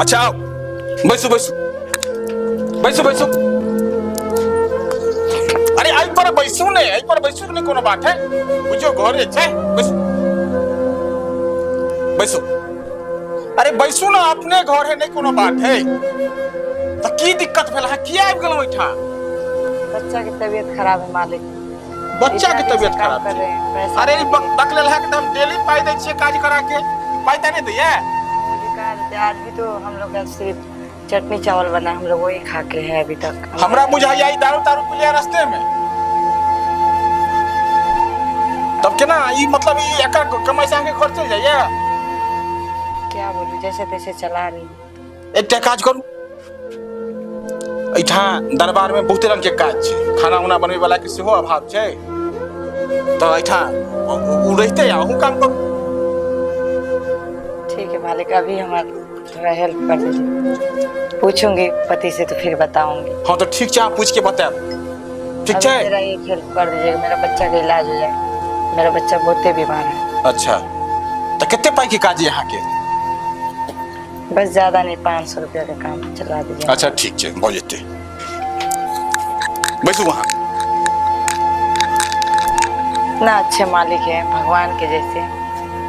अच्छा आओ बैसू बैसू बैसू बैसू अरे आई पर बैसू ने आई पर बैसू ने कोनो बात है बुझो घरे छै बैसू बैसू अरे बैसू ना अपने घर है नहीं कोनो बात है तो की दिक्कत भेल है किया आबि गेलौ इठा बच्चा की तबीयत खराब है मालिक। बच्चा की तबीयत खराब कर रहे है हैं पैसा अरे बक लेल है कि हम डेली पाई दै छियै काज करा के पाई त नहीं दैया आज भी तो हम लोग का सिर्फ चटनी चावल बना, हम लोग वही खा के हैं अभी तक। हमरा बुझाइया ई दारू तारू पी लिया रास्ते में तब केना ई मतलब ई एकर कमाई से आगे खर्च चल जाइए क्या बोलूं जैसे तैसे चला रही हूं। एकटा काज करू एठा दरबार में बहुत रंग के काज छै खाना उना बनवे वाला के सेहो अभाव छै तो एठा उ रहते या हूं काम करू ठीक है मालिक, अभी हमारा थोड़ा हेल्प कर दीजिए। पूछूंगी पति से तो फिर बताऊंगी। हां तो ठीक छै आप पूछ के बताएब ठीक छै। मेरा एक हेल्प कर दीजिएगा, मेरा बच्चा का इलाज हो जाए, मेरा बच्चा बहुत बीमार है। अच्छा तो कितने पाई के काज यहाँ के बस ज्यादा नहीं, 500 रुपया का काम चला दीजिए। अच्छा ठीक छै भ जेते बैसू वहां इतना अच्छे मालिक है भगवान के जैसे।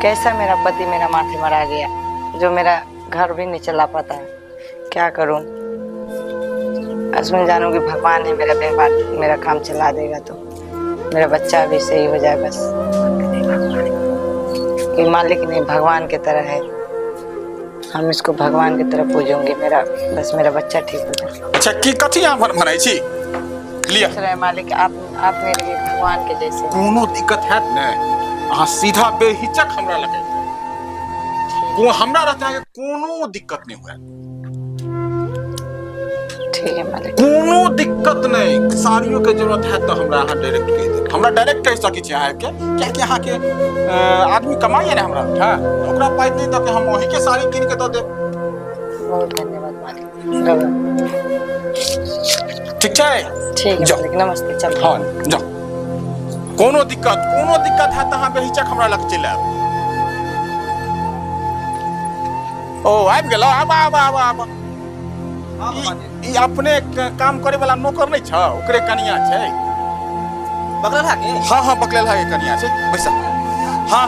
कैसा मेरा पति मेरा माथे मरा गया, जो मेरा घर भी नहीं चला पाता है। क्या करूं, मैं जानूंगी भगवान है मेरा व्यवहार, मेरा काम चला देगा तो मेरा बच्चा भी सही हो जाए। बस ये मालिक नहीं भगवान की तरह है, हम इसको भगवान की तरह पूजूंगे। बस मेरा बच्चा ठीक हो जाए। अच्छा की कथी यहाँ बनाई छी लिया मालिक आप मेरे लिए भगवान के जैसे। कोनो दिक्कत है ने अहाँ सीधा बेहिचक हमरा लगे वो हमरा रहता है कोनो दिक्कत नहीं हुआ ठीक है मालिक, कोनो दिक्कत नहीं। साड़ियों के जरूरत है तो हमरा अहाँ डायरेक्ट कह दे, हमरा डायरेक्ट कह सकी छी अहाँ के क्या कि अहाँ के आदमी कमाइए ना हमरा हां ओकरा पाई दे त हम वही के साड़ी किन के दे देब। बहुत धन्यवाद मालिक। ठीक है ठीक है मालिक, नमस्ते। चल हां जाओ कोनो दिक्कत है तो अहाँ बेहिचक हमरा लग चल आब। ओ आबि गेलो आब ई अपने काम करे वाला नौकर नहीं छ ओकरे कनिया छै बकला भागे। हां बकलेल है कनिया छै बैसा हां